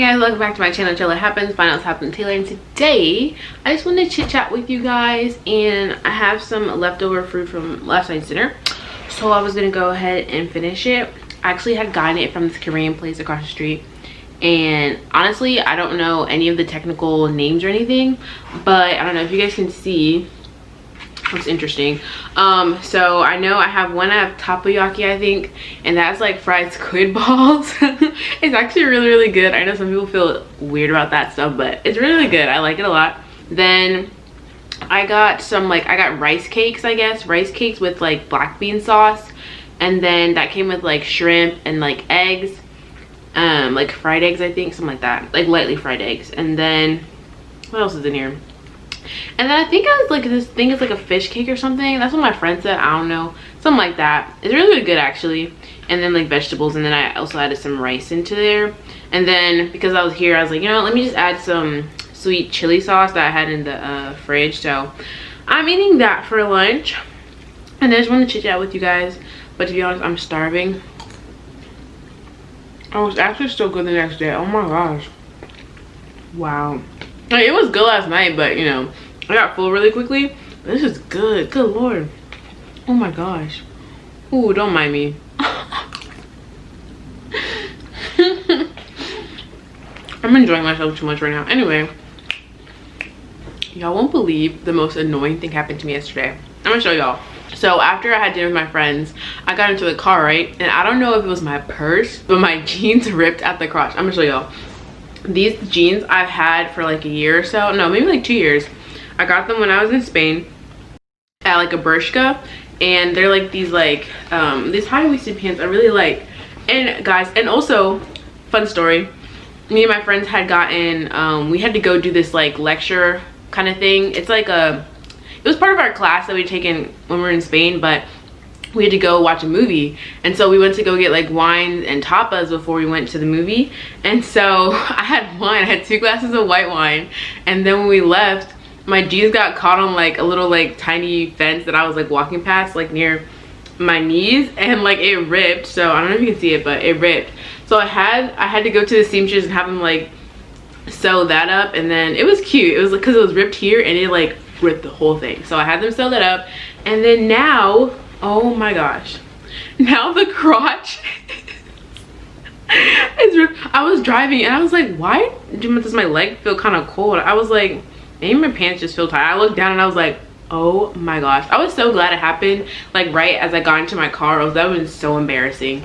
Hey guys, welcome back to my channel. Chill It Happens, Find Out What's Happening Taylor, and today I just wanted to chit chat with you guys, and I have some leftover food from last night's dinner, so I was gonna go ahead and finish it. I actually had gotten it from this Korean place across the street, and honestly I don't know any of the technical names or anything, but I don't know if you guys can see. Looks interesting. So I know I have takoyaki, I think, and that's like fried squid balls. It's actually really good. I know some people feel weird about that stuff, but it's really good. I like it a lot. Then I got some I got rice cakes, I guess, rice cakes with like black bean sauce, and then that came with like shrimp and like eggs, like fried eggs, I think, something like that, like lightly fried eggs. And then what else is in here? And then I think I was like, this thing is like a fish cake or something. That's what my friend said. I don't know, something like that. It's really good actually. And then like vegetables, and then I also added some rice into there. And then because I was here, I was like, you know, let me just add some sweet chili sauce that I had in the fridge. So I'm eating that for lunch, and I just want to chit chat with you guys. But to be honest, I'm starving. I was actually still good the next day. Oh my gosh, wow. Like, it was good last night, but you know, I got full really quickly. But this is good. Good lord. Oh my gosh. Ooh, don't mind me. I'm enjoying myself too much right now. Anyway, y'all won't believe the most annoying thing happened to me yesterday. I'm gonna show y'all. So after I had dinner with my friends, I got into the car, right? And I don't know if it was my purse, but my jeans ripped at the crotch. I'm gonna show y'all. These jeans I've had for like a year or so, no, maybe like 2 years. I got them when I was in Spain at like a Bershka, and they're like these these high-waisted pants I really like. And guys, and also fun story, me and my friends had gotten we had to go do this like lecture kind of thing. It's like it was part of our class that we'd taken when we were in Spain, but we had to go watch a movie, and so we went to go get like wine and tapas before we went to the movie. And so I had wine, I had 2 glasses of white wine, and then when we left, my jeans got caught on like a little like tiny fence that I was like walking past, like near my knees, and like it ripped. So I don't know if you can see it, but it ripped. So I had to go to the seamstress and have them like sew that up, and then it was cute. It was because it was ripped here and it like ripped the whole thing. So I had them sew that up, and then now, oh my gosh, now the crotch is ripped. I was driving and I was like, why does my leg feel kind of cold? I was like, maybe my pants just feel tight. I looked down and I was like, oh my gosh. I was so glad it happened like right as I got into my car, or that would have been so embarrassing.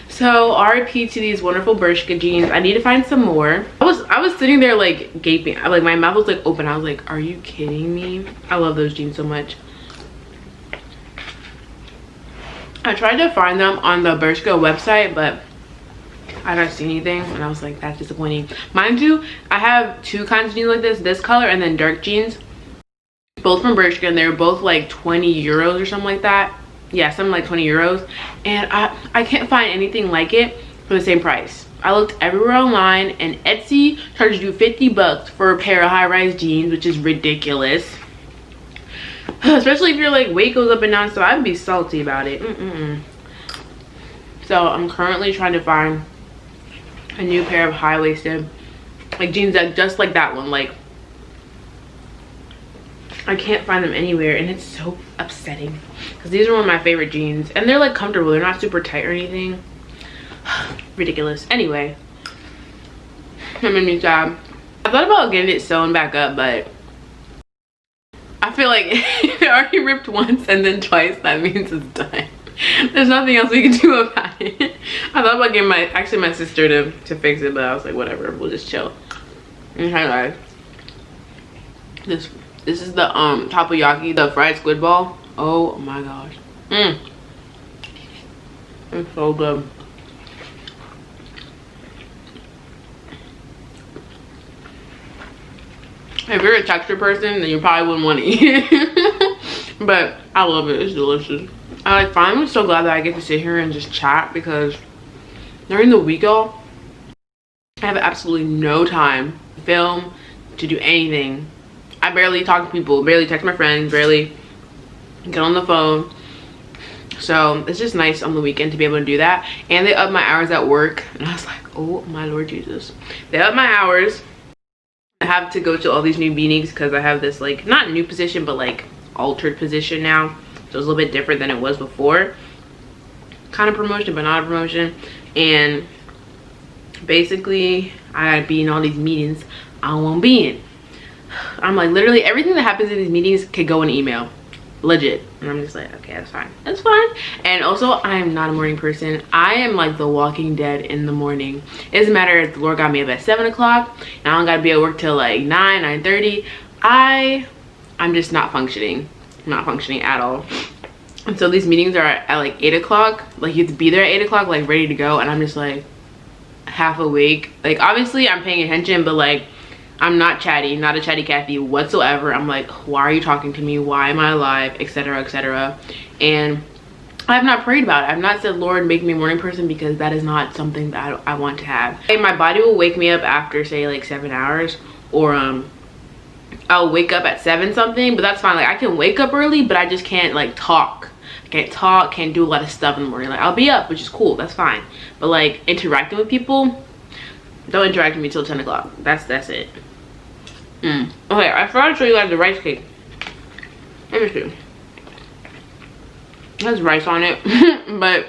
So RIP to these wonderful Bershka jeans. I need to find some more. I was sitting there like gaping, like my mouth was like open. I was like, are you kidding me? I love those jeans so much. I tried to find them on the Bershka website, but I don't see anything, and I was like, that's disappointing. Mind you, I have 2 kinds of jeans like this color and then dark jeans, both from Bershka, and they were both like 20 euros or something like that. Yeah, something like 20 euros, and I can't find anything like it for the same price. I looked everywhere online, and Etsy charges you 50 bucks for a pair of high-rise jeans, which is ridiculous. Especially if your like weight goes up and down, so I'd be salty about it. So I'm currently trying to find a new pair of high-waisted like jeans that just like that one. Like, I can't find them anywhere, and it's so upsetting because these are one of my favorite jeans, and they're like comfortable. They're not super tight or anything. Ridiculous. Anyway, that made me sad. I thought about getting it sewn back up, but I feel like if it already ripped once and then twice, that means it's done. There's nothing else we can do about it. I thought about getting my sister to fix it, but I was like, whatever, we'll just chill. Okay guys, this is the takoyaki, the fried squid ball. Oh my gosh, it's so good. If you're a texture person, then you probably wouldn't want to eat it. But I love it. It's delicious. I'm so glad that I get to sit here and just chat, because during the week, y'all, I have absolutely no time to film, to do anything. I barely talk to people, barely text my friends, barely get on the phone. So it's just nice on the weekend to be able to do that. And they upped my hours at work, and I was like, oh my Lord Jesus. They upped my hours. I have to go to all these new meetings because I have this, like, not new position, but like altered position now. So it's a little bit different than it was before. Kind of promotion, but not a promotion. And basically I gotta be in all these meetings I don't want to be in. I'm like, literally everything that happens in these meetings could go in email, legit. And I'm just like, okay, that's fine, that's fine. And also, I am not a morning person. I am like the Walking Dead in the morning. It doesn't matter if the Lord got me up at 7 o'clock and I don't gotta be at work till like 9:30. I'm just not functioning at all. And so these meetings are at like 8 o'clock. Like, you have to be there at 8 o'clock, like ready to go, and I'm just like half awake. Like, obviously I'm paying attention, but like I'm not chatty, not a chatty Cathy whatsoever. I'm like, why are you talking to me? Why am I alive? Etc, etc. And I have not prayed about it. I've not said, Lord, make me a morning person, because that is not something that I want to have. And my body will wake me up after, say, like 7 hours, or I'll wake up at 7 something, but that's fine. Like, I can wake up early, but I just can't like talk. I can't talk, can't do a lot of stuff in the morning. Like, I'll be up, which is cool, that's fine. But like interacting with people, don't interact with me till 10 o'clock. That's it. Okay, I forgot to show you guys the rice cake. Let me see. It has rice on it, but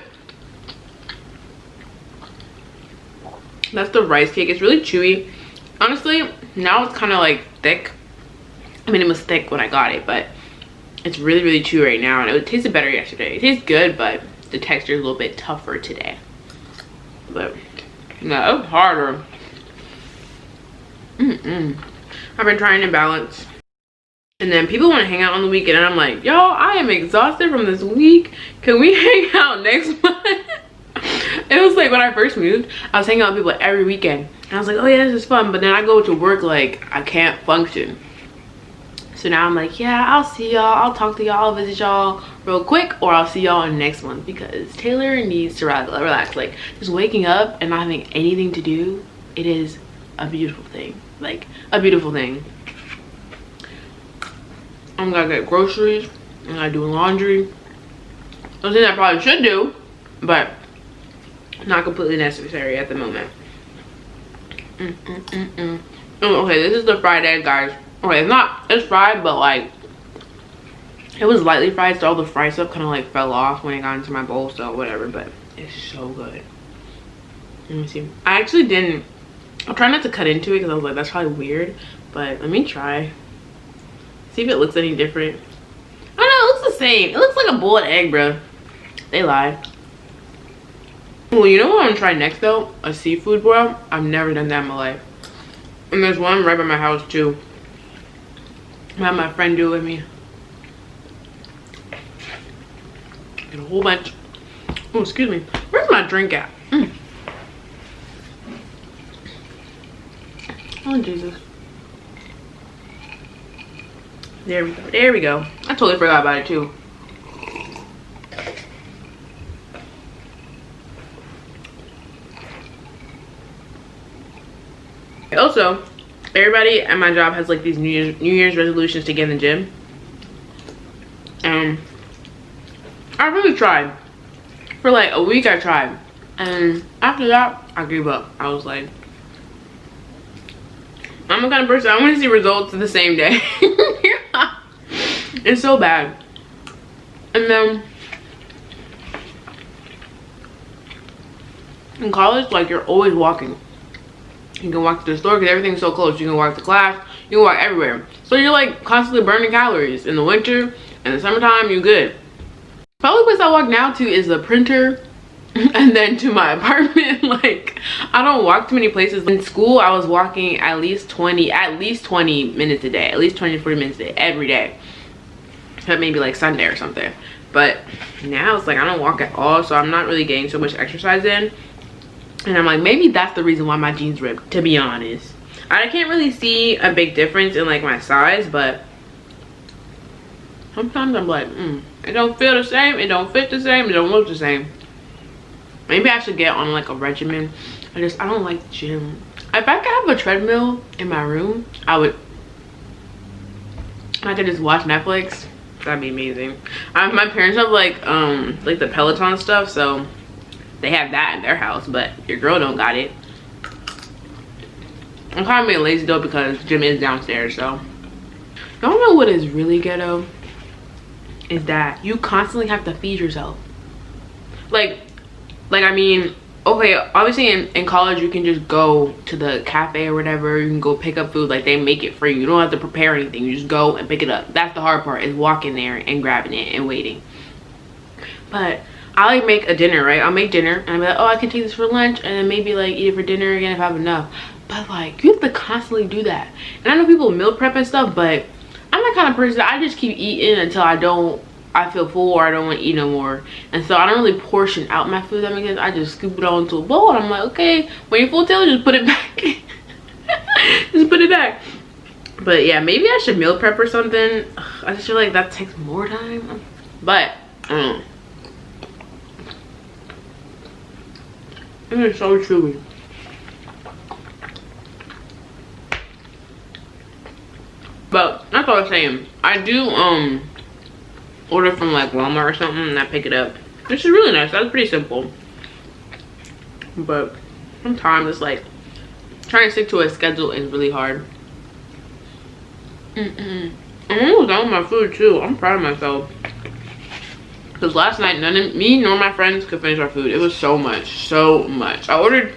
that's the rice cake. It's really chewy. Honestly, now it's kind of like thick. I mean, it was thick when I got it, but it's really, really chewy right now, and it tasted better yesterday. It tastes good, but the texture is a little bit tougher today. But no, it's harder. I've been trying to balance, and then people want to hang out on the weekend, and I'm like, yo, I am exhausted from this week. Can we hang out next month? It was like when I first moved, I was hanging out with people every weekend, and I was like, oh yeah, this is fun. But then I go to work, like, I can't function. So now I'm like, yeah, I'll see y'all, I'll talk to y'all, I'll visit y'all real quick, or I'll see y'all next month, because Taylor needs to relax. Like, just waking up and not having anything to do, it is a beautiful thing. Like, a beautiful thing. I'm gonna get groceries, and I do laundry. Something I probably should do, but not completely necessary at the moment. Oh, okay, this is the fried egg, guys. Okay, it's fried, but like, it was lightly fried, so all the fried stuff kind of like fell off when it got into my bowl, so whatever. But it's so good. Let me see. I actually didn't, I'll try not to cut into it, because I was like, that's probably weird, but let me try. See if it looks any different. I don't know, it looks the same. It looks like a boiled egg, bro. They lied. Well, you know what I'm gonna try next though? A seafood boil. I've never done that in my life. And there's one right by my house too. I had my friend do it with me. Get a whole bunch. Oh, excuse me. Where's my drink at? Oh, Jesus. There we go. There we go. I totally forgot about it too. Also, everybody at my job has like these New Year's resolutions to get in the gym. I really tried. For like a week I tried. And after that, I gave up. I was like, I'm the kind of person, I want to see results the same day. It's so bad. And then in college, like, you're always walking. You can walk to the store because everything's so close. You can walk to class, you can walk everywhere. So you're like constantly burning calories. In the winter and the summertime, you're good. The only place I walk now to is the printer, and then to my apartment. Like, I don't walk too many places. In school, I was walking at least 20 minutes a day, at least 20 to 40 minutes a day, every day. Except maybe like Sunday or something. But now it's like I don't walk at all, so I'm not really getting so much exercise in. And I'm like, maybe that's the reason why my jeans ripped, to be honest. I can't really see a big difference in like my size, but sometimes I'm like, it don't feel the same, it don't fit the same, it don't look the same. Maybe I should get on like a regimen. I don't like gym. If I could have a treadmill in my room, I could just watch Netflix That'd be amazing. My parents have like the Peloton stuff, so they have that in their house, but your girl don't got it. I'm kind of being lazy though because gym is downstairs, so. Y'all know what is really ghetto? Is that you constantly have to feed yourself. Like I mean, okay, obviously in college you can just go to the cafe or whatever. You can go pick up food, like they make it for you. You don't have to prepare anything. You just go and pick it up. That's the hard part, is walking there and grabbing it and waiting. But I like make a dinner, right? I'll make dinner and I'll be like, oh, I can take this for lunch and then maybe like eat it for dinner again if I have enough. But like, you have to constantly do that. And I know people meal prep and stuff, but I'm the kind of person that I just keep eating until I feel full or I don't want to eat no more. And so I don't really portion out my food, that makes sense. I just scoop it all into a bowl and I'm like, okay, when you're full, Taylor, just put it back. Just put it back. But yeah, maybe I should meal prep or something. I just feel like that takes more time. But it is so chewy. But that's all I'm saying. I do order from like Walmart or something and I pick it up, which is really nice. That's pretty simple. But sometimes it's like trying to stick to a schedule is really hard. I'm almost done with my food too. I'm proud of myself. Because last night, none of me nor my friends could finish our food. It was so much, so much. I ordered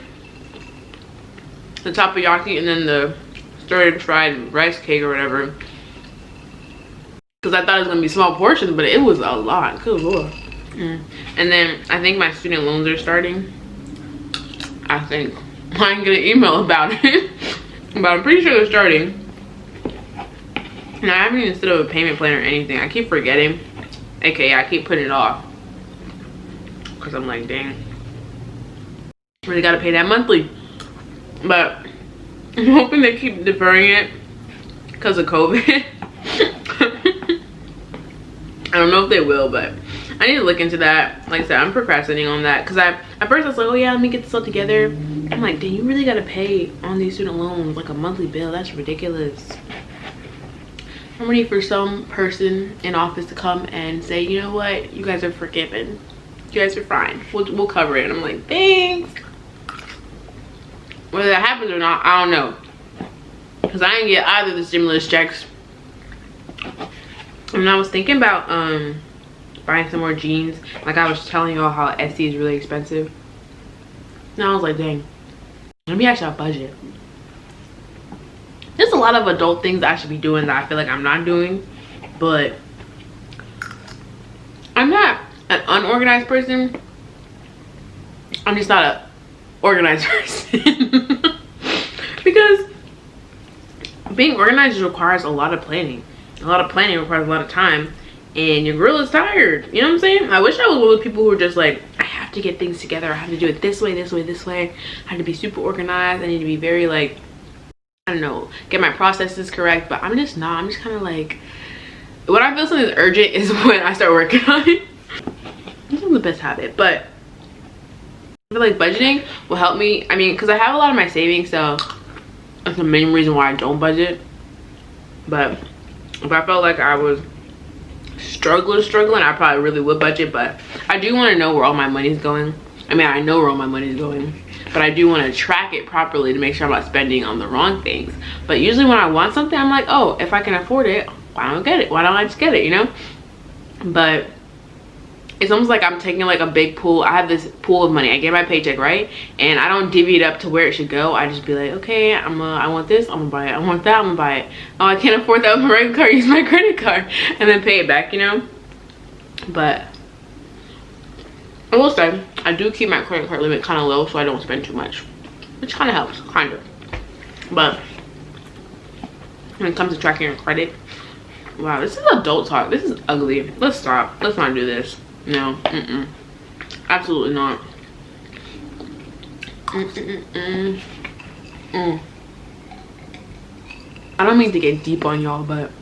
the takoyaki and then the stir fried rice cake or whatever. Because I thought it was going to be small portions, but it was a lot. Good lord. And then I think my student loans are starting. I think. I didn't get an email about it. But I'm pretty sure they're starting. And I haven't even set up a payment plan or anything. I keep forgetting. AKA, I keep putting it off. Because I'm like, dang. Really got to pay that monthly. But I'm hoping they keep deferring it because of COVID. I don't know if they will, but I need to look into that. Like I said, I'm procrastinating on that because at first I was like, oh yeah, let me get this all together. I'm like, dang, you really got to pay on these student loans like a monthly bill. That's ridiculous. I'm ready for some person in office to come and say, you know what, you guys are forgiven. You guys are fine. We'll cover it. And I'm like, thanks. Whether that happens or not, I don't know. Because I didn't get either of the stimulus checks. And I was thinking about buying some more jeans. Like I was telling y'all how Etsy is really expensive. And I was like, dang, maybe I should budget. There's a lot of adult things I should be doing that I feel like I'm not doing. But I'm not an unorganized person. I'm just not an organized person. Because being organized requires a lot of planning. A lot of planning requires a lot of time. And your girl is tired. You know what I'm saying? I wish I was one of the people who are just like, I have to get things together. I have to do it this way, this way, this way. I have to be super organized. I need to be very like, I don't know, get my processes correct. But I'm just not. I'm just kind of like, when I feel something's urgent is when I start working on it. It's not the best habit, but I feel like budgeting will help me. I mean, because I have a lot of my savings, so that's the main reason why I don't budget. But if I felt like I was struggling, I probably really would budget. But I do want to know where all my money is going. I mean, I know where all my money is going, but I do want to track it properly to make sure I'm not spending on the wrong things. But usually when I want something, I'm like, oh, if I can afford it, why don't I get it? Why don't I just get it, you know? But it's almost like I'm taking like a big pool. I have this pool of money. I get my paycheck, right? And I don't divvy it up to where it should go. I just be like, okay, I want this, I'm gonna buy it. I want that, I'm gonna buy it. Oh, I can't afford that with my regular card, use my credit card. And then pay it back, you know? But I will say, I do keep my credit card limit kind of low so I don't spend too much. Which kind of helps, kind of. But when it comes to tracking your credit, wow, this is adult talk. This is ugly. Let's stop. Let's not do this. No, absolutely not. I don't mean to get deep on y'all, but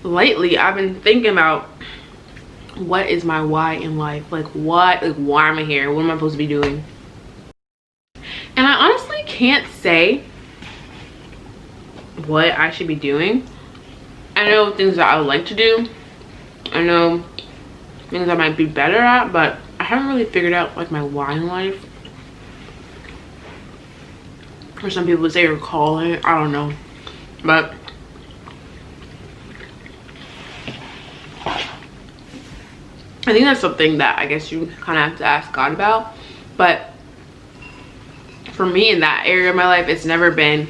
lately I've been thinking about what is my why in life. Like why am I here? What am I supposed to be doing? And I honestly can't say what I should be doing. I know things that I would like to do. I know things I might be better at, but I haven't really figured out like my why in life. Or some people would say your calling. I don't know. But I think that's something that I guess you kind of have to ask God about. But for me in that area of my life, it's never been,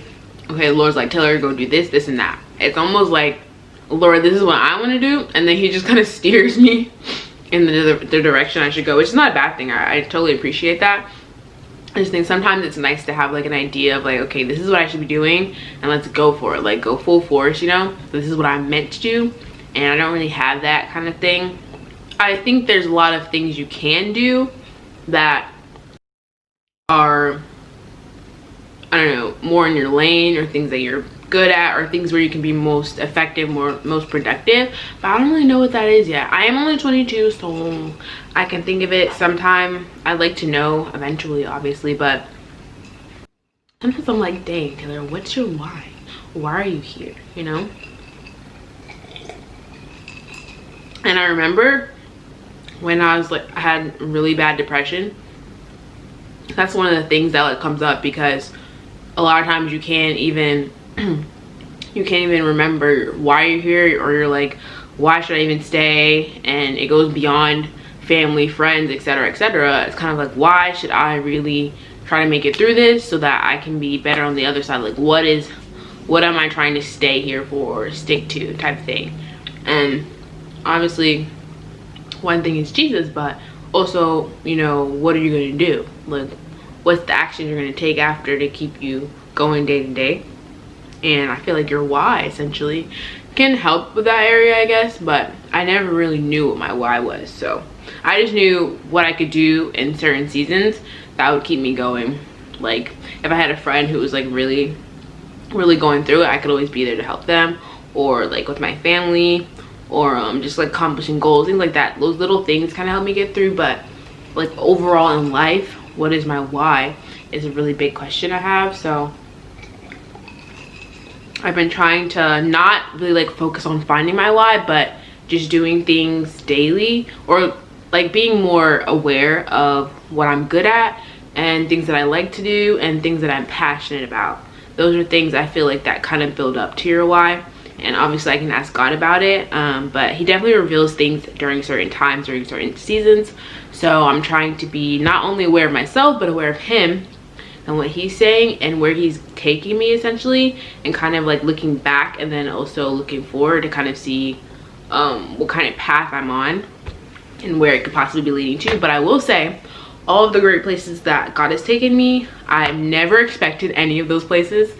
okay, the Lord's like, Taylor, go do this, this, and that. It's almost like, Lord, this is what I want to do. And then he just kind of steers me in the direction I should go, which is not a bad thing. I totally appreciate that. I just think sometimes it's nice to have like an idea of like, okay, this is what I should be doing and let's go for it. Like go full force, you know? This is what I'm meant to do. And I don't really have that kind of thing. I think there's a lot of things you can do that are, I don't know, more in your lane, or things that you're good at, or things where you can be most effective, most productive. But I don't really know what that is yet. I am only 22, so I can think of it sometime. I'd like to know eventually, obviously, but sometimes I'm like, dang, Taylor, what's your why? Why are you here, you know? And I remember when I was like, I had really bad depression. That's one of the things that like comes up, because a lot of times you can't even remember why you're here, or you're like, why should I even stay? And it goes beyond family, friends, etc., etc. It's kind of like, why should I really try to make it through this so that I can be better on the other side? Like, what am I trying to stay here for, or stick to, type thing? And obviously one thing is Jesus, but also, you know, what are you going to do? Like, what's the action you're going to take after to keep you going day to day? And I feel like your why essentially can help with that area, I guess, but I never really knew what my why was. So I just knew what I could do in certain seasons that would keep me going. Like if I had a friend who was like really going through it, I could always be there to help them, or like with my family, or just like accomplishing goals, things like that. Those little things kind of help me get through. But like overall in life, what is my why is a really big question I have. So I've been trying to not really like focus on finding my why, but just doing things daily, or like being more aware of what I'm good at and things that I like to do and things that I'm passionate about. Those are things I feel like that kind of build up to your why. And obviously I can ask God about it, but he definitely reveals things during certain times, during certain seasons. So I'm trying to be not only aware of myself, but aware of him and what he's saying and where he's taking me essentially, and kind of like looking back and then also looking forward to kind of see what kind of path I'm on and where it could possibly be leading to. But I will say, all of the great places that God has taken me, I've never expected any of those places.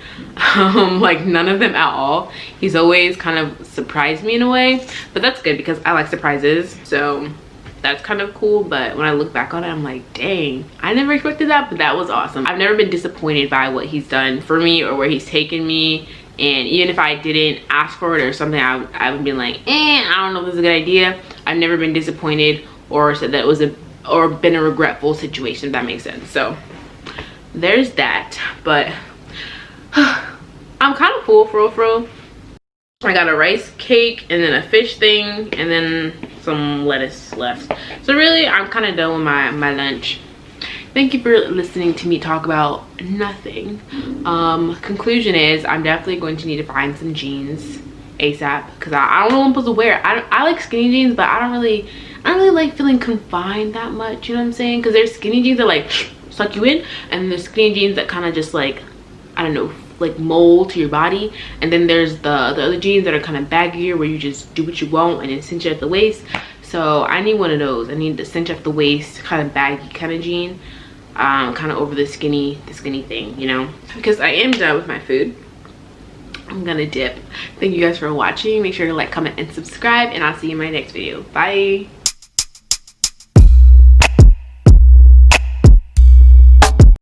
Like none of them at all. He's always kind of surprised me in a way, but that's good because I like surprises, so that's kind of cool. But when I look back on it, I'm like, dang, I never expected that, but that was awesome. I've never been disappointed by what he's done for me or where he's taken me. And even if I didn't ask for it or something, I would be like, I don't know if this is a good idea. I've never been disappointed or said that it was or been a regretful situation, if that makes sense. So there's that. But I'm kind of full for real. I got a rice cake and then a fish thing and then some lettuce left. So really, I'm kind of done with my lunch. Thank you for listening to me talk about nothing. Conclusion is, I'm definitely going to need to find some jeans ASAP, because I don't know what I'm supposed to wear. I like skinny jeans, but I don't really like feeling confined that much, you know what I'm saying? Because there's skinny jeans that like suck you in, and there's skinny jeans that kind of just like, I don't know, like mold to your body. And then there's the other jeans that are kind of baggier, where you just do what you want and then cinch it at the waist. So I need one of those. I need the cinch at the waist, kind of baggy kind of jean, kind of over the skinny thing, you know? Because I am done with my food. I'm gonna dip. Thank you guys for watching. Make sure to like, comment, and subscribe, and I'll see you in my next video. Bye.